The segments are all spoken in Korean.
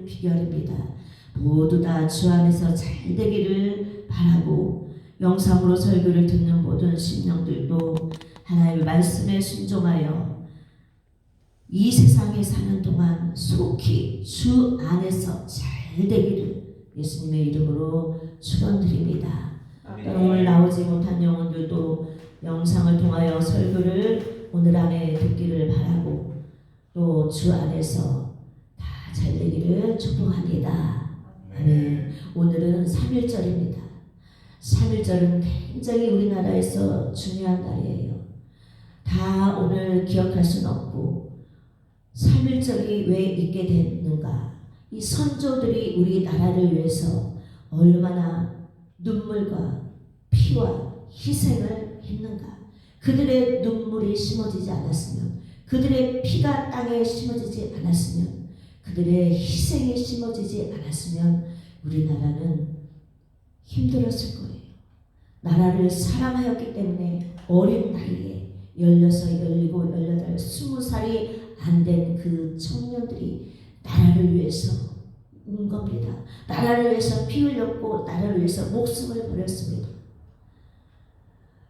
되는 비결입니다. 모두 다 주 안에서 잘 되기를 바라고, 영상으로 설교를 듣는 모든 심령들도 하나님의 말씀에 순종하여 이 세상에 사는 동안 속히 주 안에서 잘 되기를 예수님의 이름으로 축원드립니다. 오늘 나오지 못한 영혼들도 영상을 통하여 설교를 오늘 안에 듣기를 바라고, 또 주 안에서 다 잘 되기를 축복합니다. 아멘. 오늘은 3.1절입니다. 3.1절은 굉장히 우리나라에서 중요한 날이에요. 다 오늘 기억할 수는 없고, 3.1절이 왜 있게 됐는가? 이 선조들이 우리 나라를 위해서 얼마나 눈물과 피와 희생을 했는가? 그들의 눈물이 심어지지 않았으면, 그들의 피가 땅에 심어지지 않았으면, 그들의 희생이 심어지지 않았으면 우리나라는 힘들었을 거예요. 나라를 사랑하였기 때문에 어린 나이에 16, 17, 18, 20살이 안 된 그 청년들이 나라를 위해서 운 겁니다. 나라를 위해서 피 흘렸고 나라를 위해서 목숨을 버렸습니다.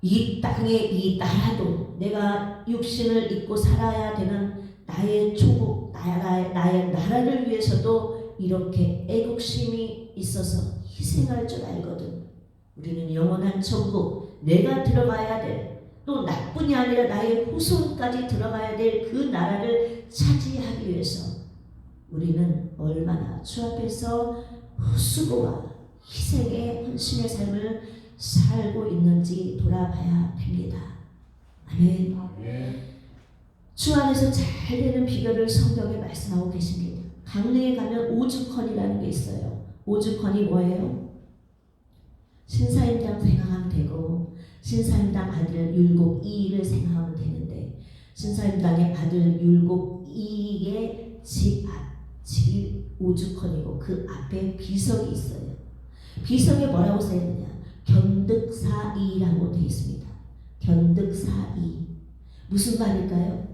이 땅에 이 나라도 내가 육신을 입고 살아야 되는 나의 조국, 나의 나라를 위해서도 이렇게 애국심이 있어서 희생할 줄 알거든. 우리는 영원한 천국, 내가 들어가야 될, 또 나뿐이 아니라 나의 후손까지 들어가야 될 그 나라를 차지하기 위해서 우리는 얼마나 주 앞에서 수고와 희생의 헌신의 삶을 살고 있는지 돌아봐야 됩니다. 아멘. 주 안에서 잘 되는 비결을 성경에 말씀하고 계십니다. 강릉에 가면 오죽헌이라는 게 있어요. 오죽헌이 뭐예요? 신사임당 생각하면 되고, 신사임당 아들 율곡이를 생각하면 되는데, 신사임당의 아들 율곡이의 집이 오죽헌이고 그 앞에 비석이 있어요. 비석에 뭐라고 써있느냐? 견득사이라고 되어 있습니다. 견득사이. 무슨 말일까요?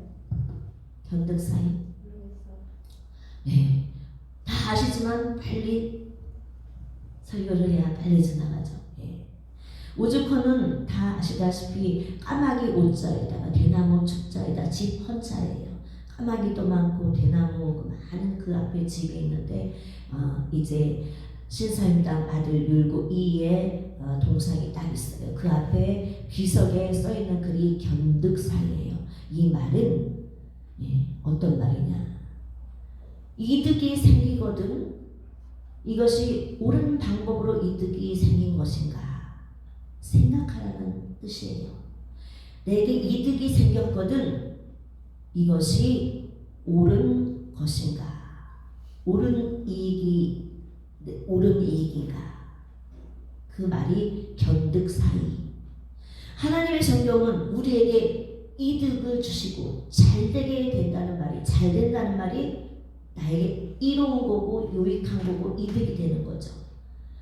견득사이. 네, 다 아시지만 빨리 설교를 해야 빨리 지나가죠. 예. 오죽헌은 다 아시다시피 까마귀 옷자에다가 대나무 축자에다 집 헌자예요. 까마귀도 많고 대나무 많은 그 앞에 집이 있는데, 이제 신사임당 아들 율곡이의 동상이 딱 있어요. 그 앞에 비석에 써있는 글이 견득사이예요. 이 말은 어떤 말이냐? 이득이 생기거든 이것이 옳은 방법으로 이득이 생긴 것인가 생각하라는 뜻이에요. 내게 이득이 생겼거든 이것이 옳은 것인가, 옳은 이익인가, 그 말이 견득사이. 하나님의 성경은 우리에게 이득을 주시고 잘되게 된다는 말이, 잘 된다는 말이 나에게 이로운 거고 유익한 거고 이득이 되는 거죠.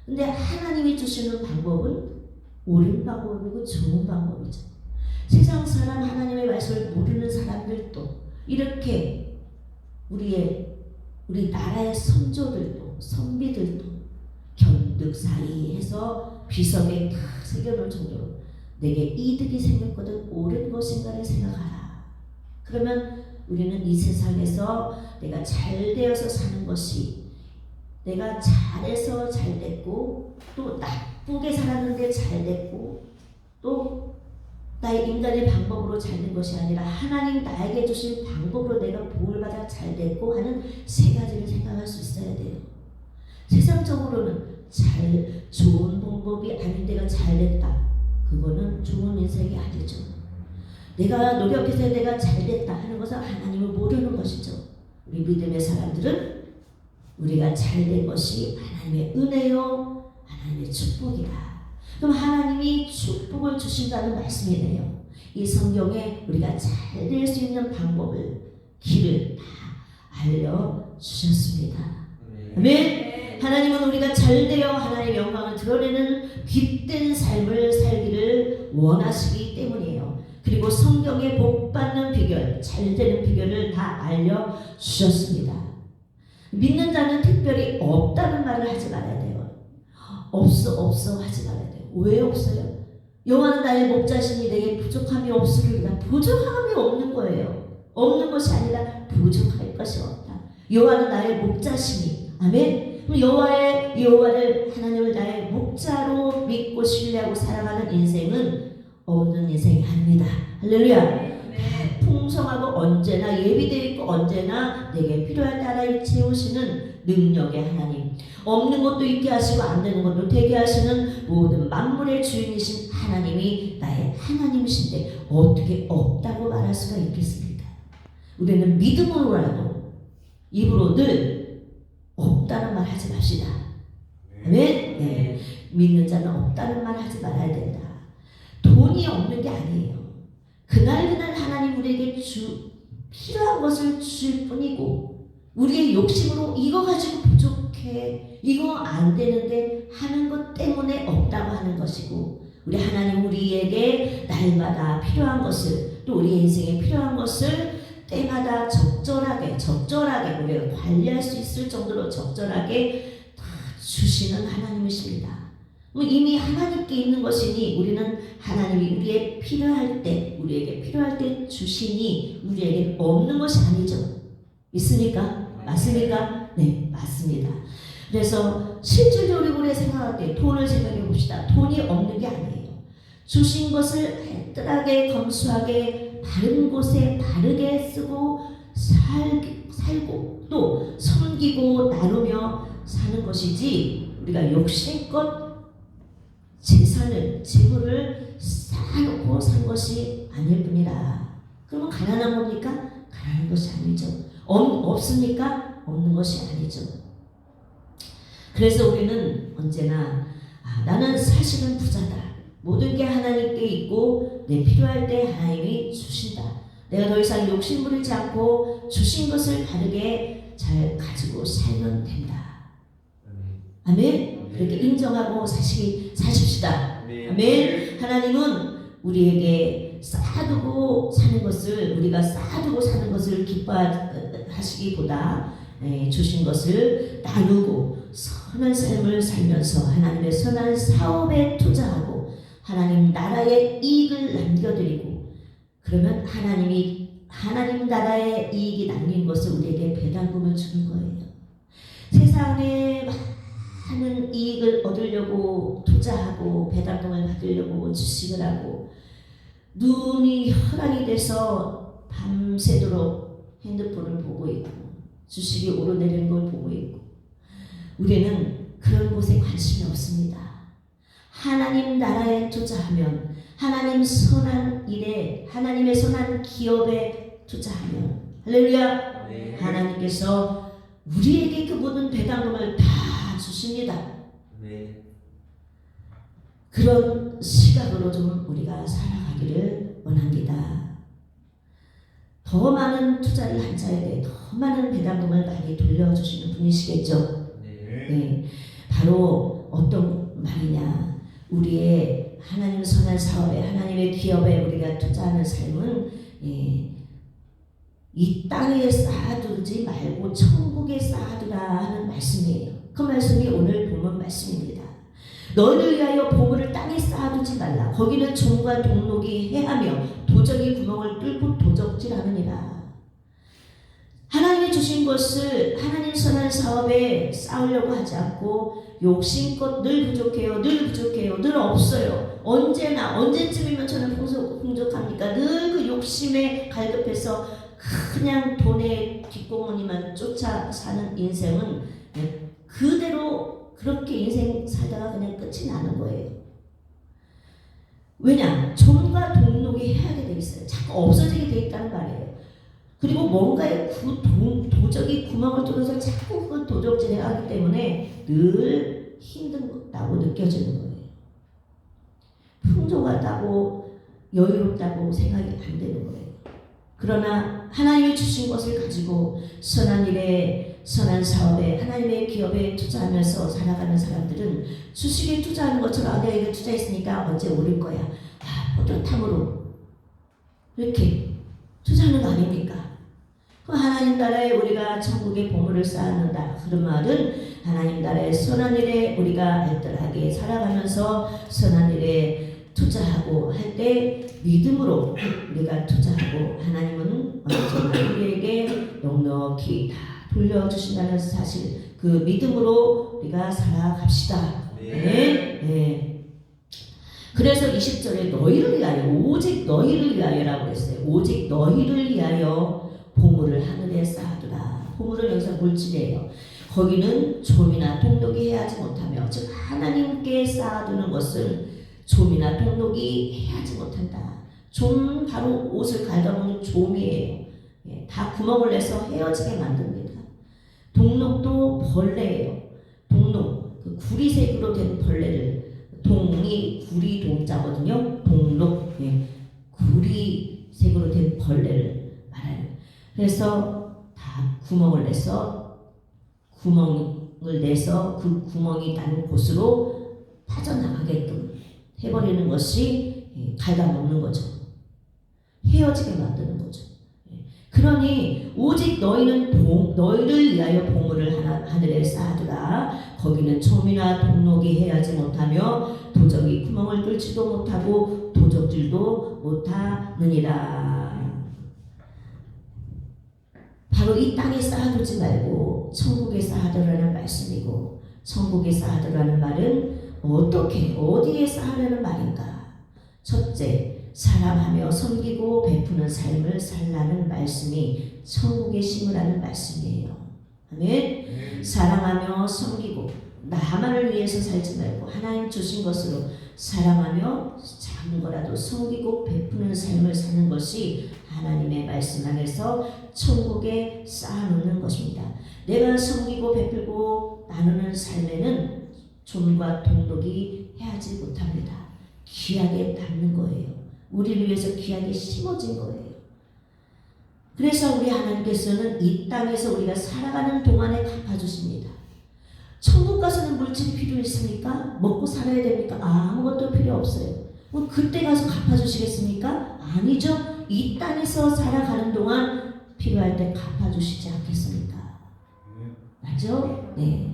근데 하나님이 주시는 방법은 옳은 방법이고 좋은 방법이죠. 세상 사람, 하나님의 말씀을 모르는 사람들도, 이렇게 우리 나라의 선조들도, 선비들도 견득사이 해서 비석에 탁 새겨놓을 정도로 내게 이득이 생겼거든 옳은 것인가를 생각하라. 그러면 우리는 이 세상에서 내가 잘 되어서 사는 것이, 내가 잘해서 잘 됐고 또 나쁘게 살았는데 잘 됐고 또 나의 인간의 방법으로 잘 된 것이 아니라 하나님 나에게 주신 방법으로 내가 복을 받아 잘 됐고 하는 세 가지를 생각할 수 있어야 돼요. 세상적으로는 좋은 방법이 아닌 데가 잘 됐다. 그거는 좋은 인생이 아니죠. 내가 노력해서 내가 잘 됐다 하는 것은 하나님을 모르는 것이죠. 우리 믿음의 사람들은 우리가 잘 된 것이 하나님의 은혜요, 하나님의 축복이다. 그럼 하나님이 축복을 주신다는 말씀이네요. 이 성경에 우리가 잘 될 수 있는 방법을, 길을 다 알려주셨습니다. 아멘. 하나님은 우리가 잘 되어 하나님의 영광을 드러내는 빛된 삶을 살기를 원하시기 때문이에요. 그리고 성경에 복 받는 비결, 잘 되는 비결을 다 알려주셨습니다. 믿는 자는 특별히 없다는 말을 하지 말아야 돼요. 없어 하지 말아야 돼요. 왜 없어요? 여호와는 나의 목자시니 내게 부족함이 없으리로다. 부족함이 없는 거예요. 없는 것이 아니라 부족할 것이 없다. 여호와는 나의 목자시니. 아멘. 그럼 여호와를 하나님을 나의 목자로 믿고 신뢰하고 살아가는 인생은 없는 인생이 아닙니다. 할렐루야. 풍성하고 언제나 예비되어 있고 언제나 내게 필요할 따라 채우시는 능력의 하나님. 없는 것도 있게 하시고 안 되는 것도 되게 하시는 모든 만물의 주인이신 하나님이 나의 하나님이신데 어떻게 없다고 말할 수가 있겠습니까? 우리는 믿음으로라도 입으로 늘 없다는 말 하지 맙시다. 아멘? 네. 믿는 자는 없다는 말 하지 말아야 된다. 돈이 없는 게 아니에요. 그날 하나님 우리에게 필요한 것을 주실 뿐이고 우리의 욕심으로 이거 가지고 부족해, 이거 안 되는데 하는 것 때문에 없다고 하는 것이고 우리 하나님 우리에게 날마다 필요한 것을 또 우리 인생에 필요한 것을 때마다 적절하게 우리가 관리할 수 있을 정도로 적절하게 다 주시는 하나님이십니다. 이미 하나님께 있는 것이니 우리는 하나님이 우리에게 필요할 때 주시니 우리에게 없는 것이 아니죠. 믿습니까? 맞습니까? 네, 맞습니다. 그래서 실질적으로 우리가 생각할 때 돈을 생각해 봅시다. 돈이 없는 게 아니에요. 주신 것을 알뜰하게 검소하게 바른 곳에 바르게 쓰고 살고 또 섬기고 나누며 사는 것이지 우리가 욕심껏 재물을 쌓아놓고 산 것이 아닐 뿐이라. 그러면 가난한 겁니까? 가난한 것이 아니죠. 없습니까? 없는 것이 아니죠. 그래서 우리는 언제나 나는 사실은 부자다. 모든 게 하나님께 있고 내 필요할 때 하나님이 주신다. 내가 더 이상 욕심 부리지 않고 주신 것을 바르게 잘 가지고 살면 된다. 아멘. 그렇게 인정하고 사십시다. 아멘. 하나님은 우리에게 쌓아두고 사는 것을 기뻐하시기보다 주신 것을 나누고 선한 삶을 살면서 하나님의 선한 사업에 투자하고 하나님 나라의 이익을 남겨드리고 그러면 하나님 나라의 이익이 남긴 것을 우리에게 배당금을 주는 거예요. 세상에 많은 이익을 얻으려고 투자하고 배당금을 받으려고 주식을 하고 눈이 혈안이 돼서 밤새도록 핸드폰을 보고 있고 주식이 오르내리는 걸 보고 있고 우리는 그런 곳에 관심이 없습니다. 하나님 나라에 투자하면 하나님 선한 일에 하나님의 선한 기업에 투자하면 할렐루야. 네. 하나님께서 우리에게 그 모든 배당금을 다 주십니다. 네. 그런 시각으로 좀 우리가 살아가기를 원합니다. 더 많은 투자를 한 자에게 더 많은 배당금을 많이 돌려주시는 분이시겠죠. 네. 네. 바로 어떤 말이냐. 우리의 하나님 선한 사업에 하나님의 기업에 우리가 투자하는 삶은 이 땅에 쌓아두지 말고 천국에 쌓아두라 하는 말씀이에요. 그 말씀이 오늘 본문 말씀입니다. 너희를 위하여 보물을 땅에 쌓아두지 말라. 거기는 종과 동록이 해하며 도적이 구멍을 뚫고 도적질하느니라. 하나님이 주신 것을 하나님 선한 사업에 쌓으려고 하지 않고 욕심껏 늘 부족해요, 늘 없어요. 언제쯤이면 저는 풍족합니까? 늘 그 욕심에 갈급해서 그냥 돈의 뒷공무니만 쫓아 사는 인생은 그대로 그렇게 인생 살다가 그냥 끝이 나는 거예요. 왜냐? 종과 동록이 해하게 돼 있어요. 자꾸 없어지게 돼 있다는 말이에요. 그리고 뭔가에 도적이 구멍을 뚫어서 자꾸 그 도적질을 하기 때문에 늘 힘들다고 느껴지는 거예요. 풍족하다고 여유롭다고 생각이 안 되는 거예요. 그러나 하나님이 주신 것을 가지고 선한 일에 선한 사업에 하나님의 기업에 투자하면서 살아가는 사람들은 주식에 투자하는 것처럼 내가 이거 투자했으니까 언제 오를 거야. 뿌듯함으로 이렇게 투자하는 거 아닙니까? 그 하나님 나라에 우리가 천국의 보물을 쌓는다. 그런 말은 하나님 나라의 선한 일에 우리가 알뜰하게 살아가면서 선한 일에 투자하고 할 때 믿음으로 우리가 투자하고 하나님은 언제나 우리에게 넉넉히 다 돌려주신다는 사실, 그 믿음으로 우리가 살아갑시다. 네. 그래서 20절에 너희를 위하여, 오직 너희를 위하여라고 했어요. 오직 너희를 위하여 보물을 하늘에 쌓아두라. 보물은 여기서 물질이에요. 거기는 좀이나 동독이 해하지 못하며, 즉 하나님께 쌓아두는 것은 좀이나 동독이 해하지 못한다. 좀 바로 옷을 갈아보는 좀이에요. 다 구멍을 내서 헤어지게 만듭니다. 동록도 벌레예요. 동록, 그 구리색으로 된 벌레를, 동이 구리 동자거든요. 동록, 구리색으로 된 벌레를 말해요. 그래서 다 구멍을 내서 그 구멍이 난 곳으로 빠져나가게끔 해버리는 것이 갉아먹는 거죠. 헤어지게 만드는 거죠. 그러니 오직 너희를 위하여 보물을 하늘에 쌓아두라. 거기는 좀이나 동록이 해하지 못하며 도적이 구멍을 뚫지도 못하고 도적질도 못하느니라. 바로 이 땅에 쌓아두지 말고 천국에 쌓아두라는 말씀이고, 천국에 쌓아두라는 말은 어떻게, 어디에 쌓으려는 말인가? 첫째, 사랑하며 섬기고 베푸는 삶을 살라는 말씀이 천국에 심으라는 말씀이에요. 아멘. 사랑하며 섬기고, 나만을 위해서 살지 말고 하나님 주신 것으로 사랑하며 작은 거라도 섬기고 베푸는 삶을 사는 것이 하나님의 말씀 안에서 천국에 쌓아놓는 것입니다. 내가 섬기고 베풀고 나누는 삶에는 좀과 동독이 해하지 못합니다. 귀하게 남는 거예요. 우리를 위해서 귀하게 심어진 거예요. 그래서 우리 하나님께서는 이 땅에서 우리가 살아가는 동안에 갚아주십니다. 천국 가서는 물질이 필요 있습니까? 먹고 살아야 됩니까? 아무것도 필요 없어요. 뭐 그때 가서 갚아주시겠습니까? 아니죠. 이 땅에서 살아가는 동안 필요할 때 갚아주시지 않겠습니까? 맞죠? 네.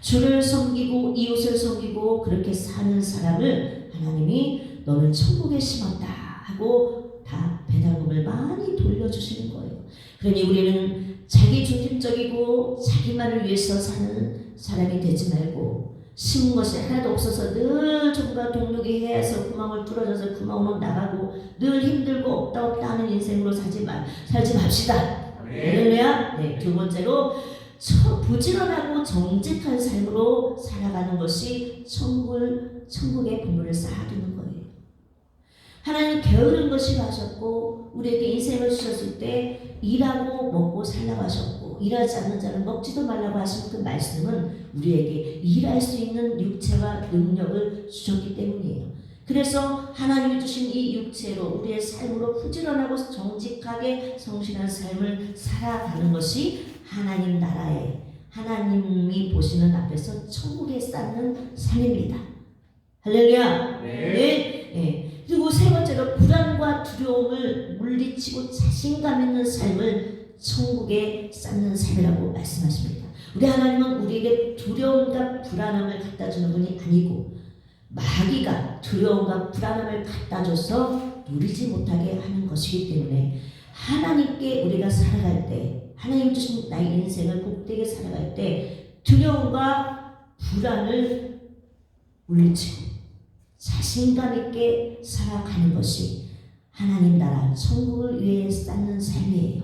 주를 섬기고 이웃을 섬기고 그렇게 사는 사람을 하나님이 너는 천국에 심었다 하고 다 배달금을 많이 돌려주시는 거예요. 그러니 우리는 자기 중심적이고 자기만을 위해서 사는 사람이 되지 말고, 심은 것이 하나도 없어서 늘 좀과 동록이 해서 구멍을 뚫어져서 구멍으로 나가고 늘 힘들고 없다 하는 인생으로 살지 맙시다. 할렐루야. 네. 두 번째로 부지런하고 정직한 삶으로 살아가는 것이 천국의 보물을 쌓아두는 거예요. 하나님 게으른 것이 하셨고 우리에게 인생을 주셨을 때 일하고 먹고 살라고 하셨고, 일하지 않는 자는 먹지도 말라고 하신 그 말씀은 우리에게 일할 수 있는 육체와 능력을 주셨기 때문이에요. 그래서 하나님이 주신 이 육체로 우리의 삶으로 부지런하고 정직하게 성실한 삶을 살아가는 것이 하나님 나라에, 하나님이 보시는 앞에서 천국에 쌓는 삶입니다. 할렐루야. 네. 그리고 세 번째로 불안과 두려움을 물리치고 자신감 있는 삶을 천국에 쌓는 삶이라고 말씀하십니다. 우리 하나님은 우리에게 두려움과 불안함을 갖다 주는 분이 아니고, 마귀가 두려움과 불안함을 갖다 줘서 누리지 못하게 하는 것이기 때문에 하나님께 우리가 살아갈 때, 하나님 주신 나의 인생을 복되게 살아갈 때 두려움과 불안을 물리치고 자신감 있게 살아가는 것이 하나님 나라 천국을 위해 쌓는 삶이에요.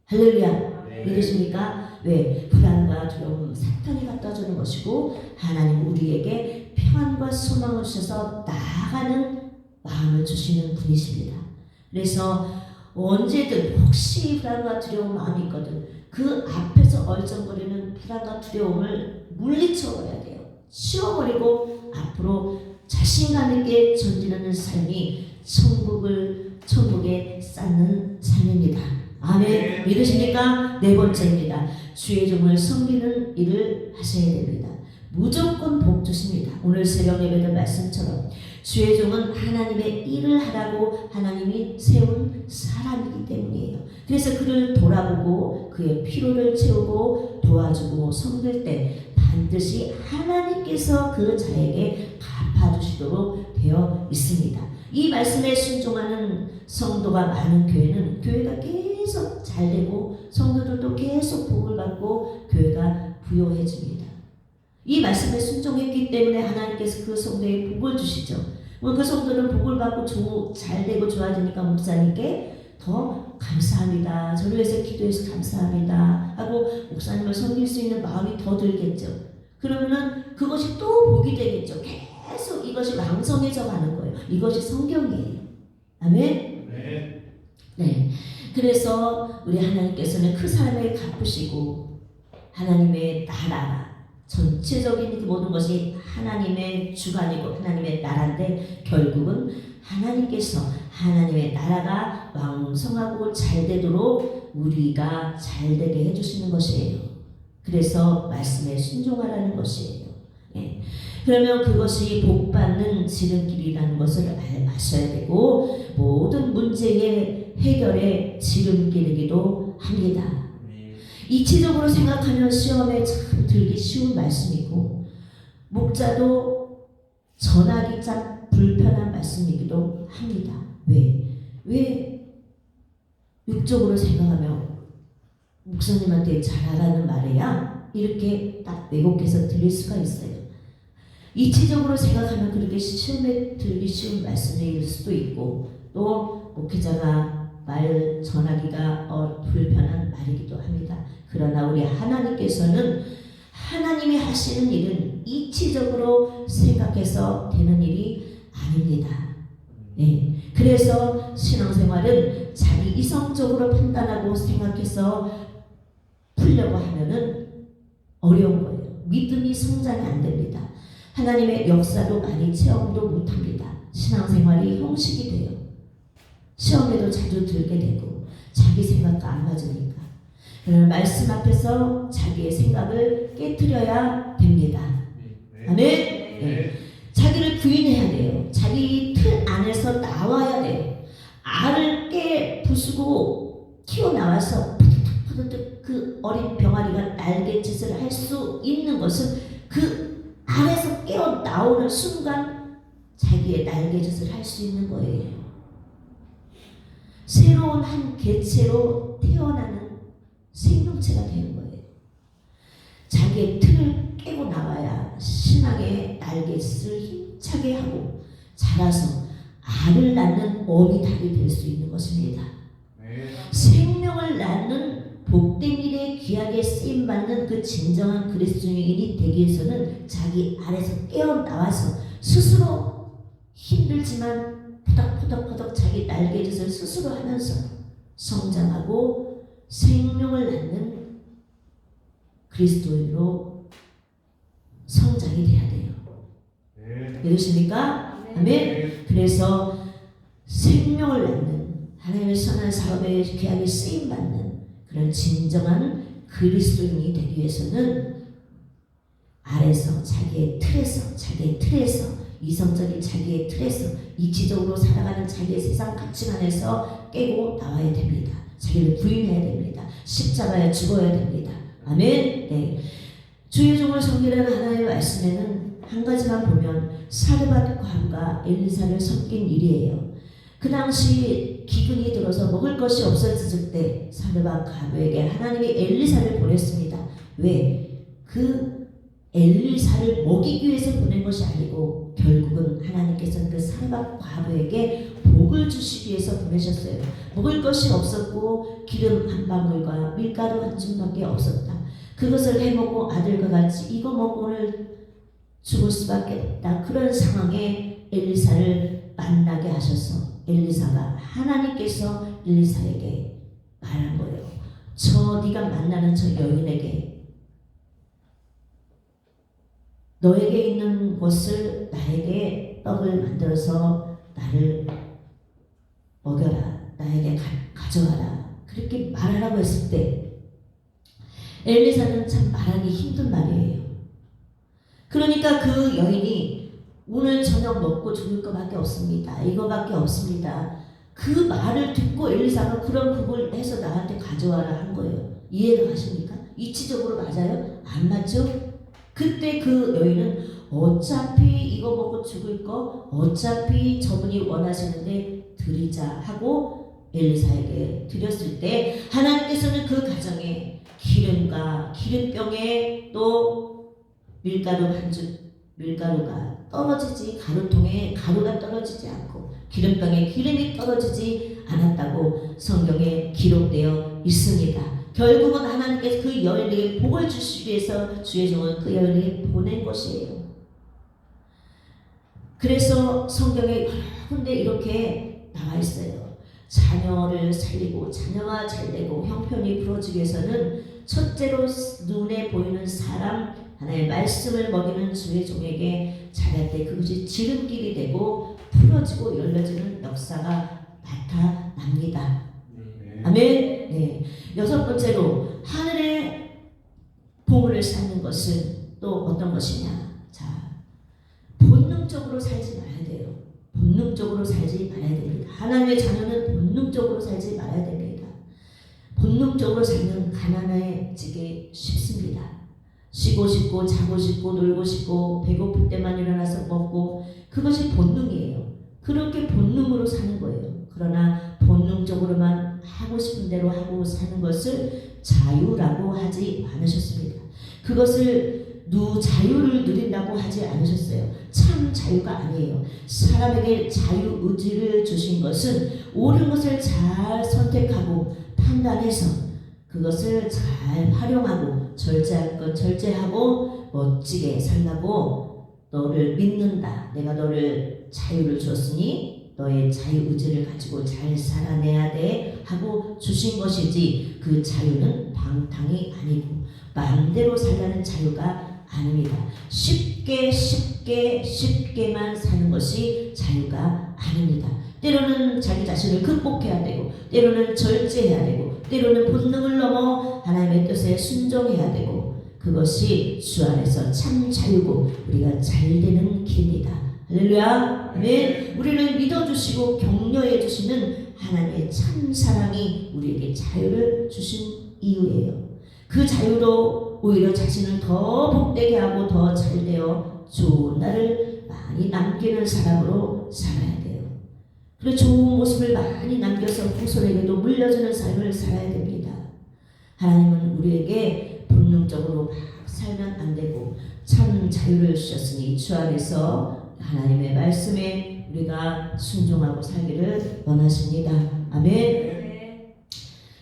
할렐루야. 믿으십니까? 왜? 불안과 두려움 사탄이 갖다 주는 것이고, 하나님 우리에게 평안과 소망을 주셔서 나아가는 마음을 주시는 분이십니다. 그래서 언제든 혹시 불안과 두려움 마음이 있거든 그 앞에서 얼쩡거리는 불안과 두려움을 물리쳐버려야 돼요. 치워버리고 앞으로 자신감 있게 전진하는 삶이 천국에 쌓는 삶입니다. 아멘. 믿으십니까? 네 번째입니다. 주의 종을 섬기는 일을 하셔야 됩니다. 무조건 복 주십니다. 오늘 새벽 예배의 말씀처럼 주의 종은 하나님의 일을 하라고 하나님이 세운 사람이기 때문이에요. 그래서 그를 돌아보고 그의 필요를 채우고 도와주고 섬길 때 반드시 하나님께서 그 자에게 갚아주시도록 되어 있습니다. 이 말씀에 순종하는 성도가 많은 교회는 교회가 계속 잘되고 성도들도 계속 복을 받고 교회가 부요해집니다. 이 말씀에 순종했기 때문에 하나님께서 그 성도에 복을 주시죠. 그 성도는 복을 받고 잘되고 좋아지니까 목사님께 더 감사합니다. 저를 위해서 기도해서 감사합니다 하고 목사님을 섬길 수 있는 마음이 더 들겠죠. 그러면은 그것이 또 복이 되겠죠. 계속 이것이 왕성해져 가는 거예요. 이것이 성경이에요. 아멘? 네. 그래서 우리 하나님께서는 그 사람을 갚으시고 하나님의 나라 전체적인 그 모든 것이 하나님의 주관이고 하나님의 나라인데 결국은 하나님께서 하나님의 나라가 왕성하고 잘되도록 우리가 잘되게 해주시는 것이에요. 그래서 말씀에 순종하라는 것이에요. 예. 그러면 그것이 복받는 지름길이라는 것을 아셔야 되고 모든 문제의 해결의 지름길이기도 합니다. 이치적으로 생각하면 시험에 참 들기 쉬운 말씀이고 목자도 전하기 참 불편한 말씀이기도 합니다. 왜 육적으로 생각하면 목사님한테 잘하라는 말이야? 이렇게 딱 왜곡해서 들릴 수가 있어요. 이치적으로 생각하면 그렇게 시험에 들기 쉬운 말씀일 수도 있고 또 목회자가 말 전하기가 불편한 말이기도 합니다. 그러나 우리 하나님께서는 하나님이 하시는 일은 이치적으로 생각해서 되는 일이 아닙니다. 네. 그래서 신앙생활은 자기 이성적으로 판단하고 생각해서 풀려고 하면은 어려운 거예요. 믿음이 성장이 안 됩니다. 하나님의 역사도 많이 체험도 못합니다. 신앙생활이 형식이 돼요. 시험에도 자주 들게 되고 자기 생각과 안 맞으니까. 그러나 말씀 앞에서 자기의 생각을 깨트려야 됩니다. 아멘. 네. 자기를 부인해야 돼요. 자기 틀 안에서 나와야 돼요. 알을 깨 부수고 튀어나와서 푸드득 그 어린 병아리가 날갯짓을 할 수 있는 것은 그 알에서 깨어 나오는 순간 자기의 날갯짓을 할 수 있는 거예요. 새로운 한 개체로 태어나는 생명체가 되는 거예요. 자기의 틀을 깨고 나와야 신앙의 날갯짓을 힘차게 하고 자라서 알을 낳는 어미닭이 될 수 있는 것입니다. 생명을 낳는 복된 일에 귀하게 쓰임받는 그 진정한 그리스도인이 되기 위해서는 자기 알에서 깨어나와서 스스로 힘들지만 포덕포덕 자기 날갯짓을 스스로 하면서 성장하고 생명을 낳는 그리스도인으로 성장이 돼야 돼요. 믿으십니까? 아멘. 그래서 생명을 낳는 하나님의 선한 사업에 귀하게 쓰임받는 그런 진정한 그리스도인이 되기 위해서는 아래서 자기의 틀에서 이성적인 자기의 틀에서 이치적으로 살아가는 자기의 세상 가치관 안에서 깨고 나와야 됩니다. 자기를 부인해야 됩니다. 십자가에 죽어야 됩니다. 아멘. 네. 주의 종을 섬기라는 하나님의 말씀에는 한 가지만 보면 사르밧 과부가 엘리사를 섬긴 일이에요. 그 당시 기근이 들어서 먹을 것이 없어졌을 때 사르밧 과부에게 하나님이 엘리사를 보냈습니다. 왜? 그 엘리사를 먹이기 위해서 보낸 것이 아니고 결국은 하나님께서는 그 사르밧 과부에게 복을 주시기 위해서 보내셨어요. 먹을 것이 없었고 기름 한 방울과 밀가루 한 줌밖에 없었다. 그것을 해먹고 아들과 같이 이거 먹고는 죽을 수밖에 없다. 그런 상황에 엘리사를 만나게 하셔서 엘리사가 하나님께서 엘리사에게 말한 거예요. 저 네가 만나는 저 여인에게 너에게 있는 것을 나에게 떡을 만들어서 나를 먹여라. 나에게 가져와라. 그렇게 말하라고 했을 때 엘리사는 참 말하기 힘든 말이에요. 그러니까 그 여인이 오늘 저녁 먹고 죽을 것밖에 없습니다. 이거밖에 없습니다. 그 말을 듣고 엘리사가 그럼 그걸 해서 나한테 가져와라 한 거예요. 이해가 가십니까? 이치적으로 맞아요? 안 맞죠? 그때 그 여인은 어차피 이거 먹고 죽을 거 어차피 저분이 원하시는데 드리자 하고 엘리사에게 드렸을 때 하나님께서는 그 가정에 기름과 기름병에 또 밀가루 반죽 밀가루가 떨어지지 가루통에 가루가 떨어지지 않고 기름병에 기름이 떨어지지 않았다고 성경에 기록되어 있습니다. 결국은 하나님께서 그 여인에게 복을 주시기 위해서 주의 종은 그 여인에게 보낸 것이에요. 그래서 성경에 여러 군데 이렇게 나와 있어요. 자녀를 살리고 자녀가 잘되고 형편이 부러지기 위해서는 첫째로 눈에 보이는 사람 하나의 말씀을 먹이는 주의 종에게 잘할 때 그것이 지름길이 되고 풀어지고 열려지는 역사가 나타납니다. 아멘. 네. 여섯 번째로 하늘의 보물을 쌓는 것은 또 어떤 것이냐? 자, 본능적으로 살지 말아야 돼요. 본능적으로 살지 말아야 됩니다. 하나님의 자녀는 본능적으로 살지 말아야 됩니다. 본능적으로 살면 가난해지기 쉽습니다. 쉬고 싶고 자고 싶고 놀고 싶고 배고플 때만 일어나서 먹고 그것이 본능이에요. 그렇게 본능으로 사는 거예요. 그러나 본능적으로만 하고 싶은 대로 하고 사는 것을 자유라고 하지 않으셨습니다. 그것을 자유를 누린다고 하지 않으셨어요. 참 자유가 아니에요. 사람에게 자유의지를 주신 것은 옳은 것을 잘 선택하고 판단해서 그것을 잘 활용하고 절제할 것 절제하고 멋지게 살라고 너를 믿는다. 내가 너를 자유를 주었으니 너의 자유의지를 가지고 잘 살아내야 돼 하고 주신 것이지 그 자유는 방탕이 아니고 마음대로 살라는 자유가 아닙니다. 쉽게만 사는 것이 자유가 아닙니다. 때로는 자기 자신을 극복해야 되고 때로는 절제해야 되고 때로는 본능을 넘어 하나님의 뜻에 순종해야 되고 그것이 주 안에서 참 자유고 우리가 잘 되는 길입니다. 할렐루야. 아멘. 우리를 믿어주시고 격려해 주시는 하나님의 참 사랑이 우리에게 자유를 주신 이유예요. 그 자유로 오히려 자신을 더 복되게 하고 더 잘되어 좋은 날을 많이 남기는 사람으로 살아야 돼요. 그리고 좋은 모습을 많이 남겨서 후손에게도 물려주는 삶을 살아야 됩니다. 하나님은 우리에게 본능적으로 막 살면 안 되고 참 자유를 주셨으니 주 안에서 하나님의 말씀에 우리가 순종하고 살기를 원하십니다. 아멘.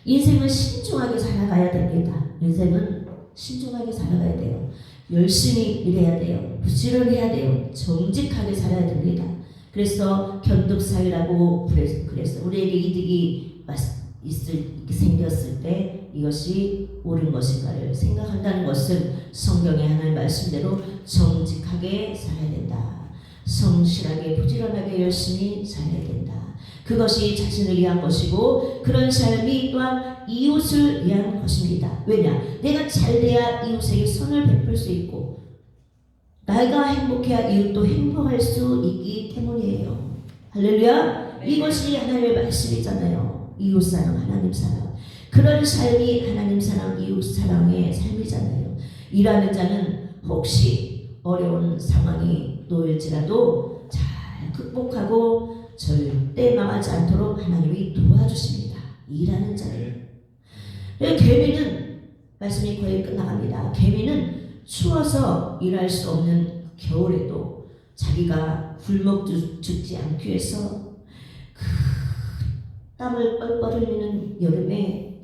인생은 신중하게 살아가야 됩니다. 인생은 신중하게 살아가야 돼요. 열심히 일해야 돼요. 부지런해야 돼요. 정직하게 살아야 됩니다. 그래서 견득사유라고 그래서 우리에게 이득이 생겼을 때 이것이 옳은 것인가를 생각한다는 것은 성경의 하나님 말씀대로 정직하게 살아야 된다. 성실하게 부지런하게 열심히 살아야 된다. 그것이 자신을 위한 것이고 그런 삶이 또한 이웃을 위한 것입니다. 왜냐? 내가 잘돼야 이웃에게 선을 베풀 수 있고 내가 행복해야 이웃도 행복할 수 있기 때문이에요. 할렐루야. 이것이 하나님의 말씀이잖아요. 이웃사랑 하나님 사랑. 그런 삶이 하나님 사랑 이웃 사랑의 삶이잖아요. 일하는 자는 혹시 어려운 상황이 놓일지라도 잘 극복하고 절대 망하지 않도록 하나님이 도와주십니다. 일하는 자를. 개미는 말씀이 거의 끝나갑니다. 개미는 추워서 일할 수 없는 겨울에도 자기가 굶어 죽지 않기 위해서 그 땀을 뻘뻘 흘리는 여름에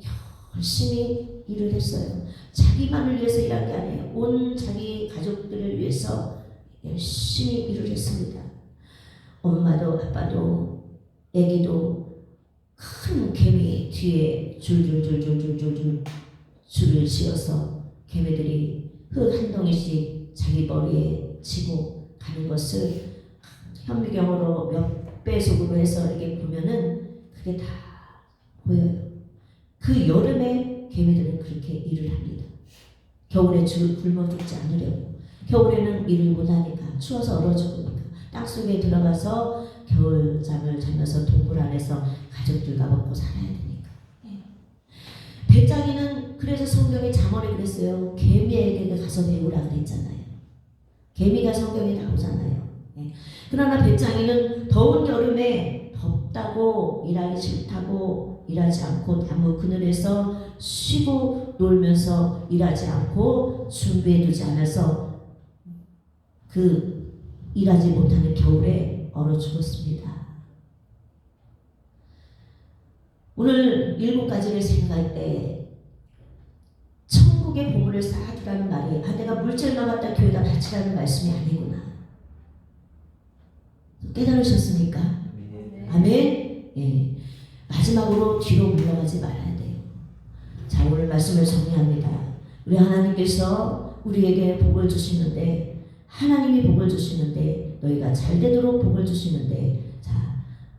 열심히 일을 했어요. 자기만을 위해서 일한 게 아니에요. 온 자기 가족들을 위해서 열심히 일을 했습니다. 엄마도 아빠도 애기도 큰 개미 뒤에 줄을 지어서 개미들이 흙 한 덩이씩 자기 머리에 지고 가는 것을 현미경으로 몇 배속으로 해서 이렇게 보면은 그게 다 보여요. 그 여름에 개미들은 그렇게 일을 합니다. 겨울에 굶어 죽지 않으려고. 겨울에는 일을 못하니까 추워서 얼어 죽으니까 땅속에 들어가서 겨울잠을 자면서 동굴 안에서 가족들과 먹고 살아야 되니까. 배짱이는 그래서 성경에 잠언에 그랬어요. 개미에게 가서 배우라 그랬잖아요. 개미가 성경에 나오잖아요. 그러나 배짱이는 더운 여름에 덥다고 일하기 싫다고 일하지 않고 나무 그늘에서 쉬고 놀면서 일하지 않고 준비해두지 않아서 그 일하지 못하는 겨울에 얼어 죽었습니다. 오늘 7가지를 생각할 때 천국의 보물을 쌓아두라는 말이 내가 물질만 갖다 교회에다 바치라는 말씀이 아니구나. 깨달으셨습니까? 아멘? 예. 마지막으로 뒤로 물러가지 말아야 돼요. 자, 오늘 말씀을 정리합니다. 우리 하나님께서 우리에게 복을 주시는데 하나님이 복을 주시는데 너희가 잘되도록 복을 주시는데 자,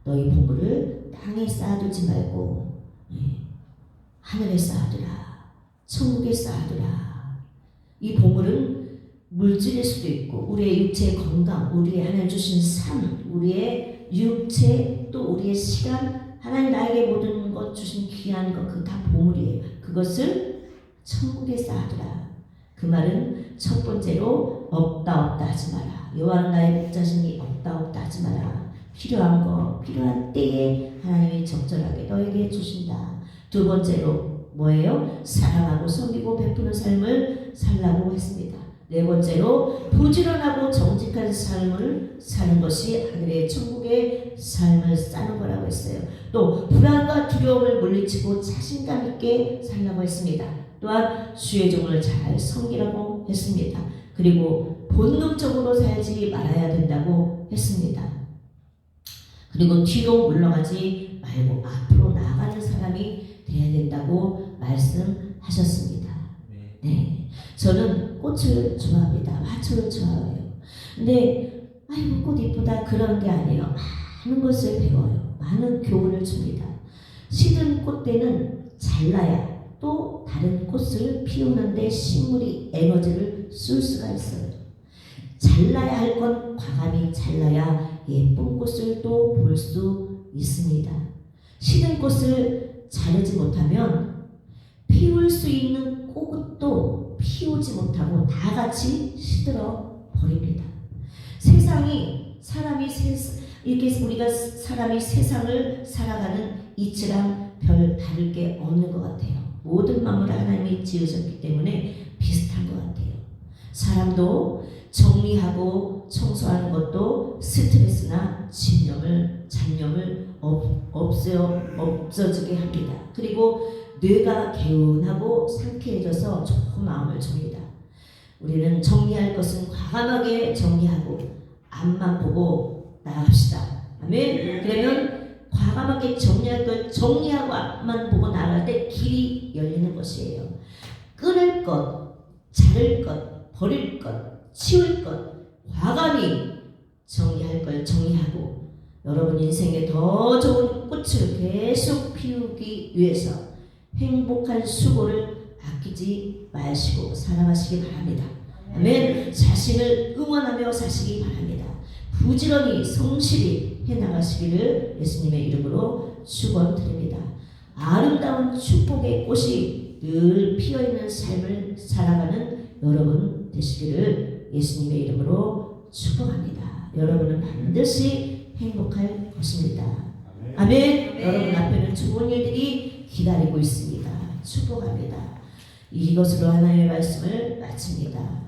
너희 보물을 땅에 쌓아두지 말고 하늘에 쌓아두라. 천국에 쌓아두라. 이 보물은 물질일 수도 있고 우리의 육체의 건강, 우리의 하나님 주신 삶, 우리의 육체 또 우리의 시간, 하나님 나에게 모든 것 주신 귀한 것 그거 다 보물이에요. 그것을 천국에 쌓아두라. 그 말은 첫 번째로 없다 하지 마라. 여호와는 나의 목자시니 없다 하지 마라. 필요한 거 필요한 때에 하나님이 적절하게 너에게 주신다. 두 번째로 뭐예요? 사랑하고 섬기고 베푸는 삶을 살라고 했습니다. 네 번째로 부지런하고 정직한 삶을 사는 것이 하늘의 천국의 삶을 사는 거라고 했어요. 또 불안과 두려움을 물리치고 자신감 있게 살라고 했습니다. 또한 주의 종을 잘 섬기라고 했습니다. 그리고 본능적으로 살지 말아야 된다고 했습니다. 그리고 뒤로 물러가지 말고 앞으로 나아가는 사람이 돼야 된다고 말씀하셨습니다. 네, 저는 꽃을 좋아합니다. 화초를 좋아해요. 근데 아이고 꽃 이쁘다 그런 게 아니에요. 많은 것을 배워요. 많은 교훈을 줍니다. 시든 꽃대는 잘라야 또 다른 꽃을 피우는데 식물이 에너지를 쓸 수가 있어요. 잘라야 할 건 과감히 잘라야 예쁜 꽃을 또 볼 수 있습니다. 시든 꽃을 자르지 못하면 피울 수 있는 꽃도 피우지 못하고 다 같이 시들어 버립니다. 이렇게 우리가 사람이 세상을 살아가는 이치랑 별 다를 게 없는 것 같아요. 모든 만물을 하나님이 지으셨기 때문에 비슷한 것 같아요. 사람도 정리하고 청소하는 것도 스트레스나 잡념을 없어지게 합니다. 그리고 뇌가 개운하고 상쾌해져서 좋은 마음을 줍니다. 우리는 정리할 것은 과감하게 정리하고 앞만 보고 나갑시다. 아멘. 그러면 과감하게 정리할 것 정리하고 앞만 보고 나갈 때 길이 열리는 것이에요. 끊을 것, 자를 것, 버릴 것, 치울 것 과감히 정리할 걸 정리하고 여러분 인생에 더 좋은 꽃을 계속 피우기 위해서 행복한 수고를 아끼지 마시고 살아가시기 바랍니다. 아멘. 자신을 응원하며 사시기 바랍니다. 부지런히 성실히 해나가시기를 예수님의 이름으로 축원드립니다. 아름다운 축복의 꽃이 늘 피어있는 삶을 살아가는 여러분 되시기를 예수님의 이름으로 축복합니다. 여러분은 반드시 행복할 것입니다. 아멘. 여러분 앞에는 좋은 일들이 기다리고 있습니다. 축복합니다. 이것으로 하나님의 말씀을 마칩니다.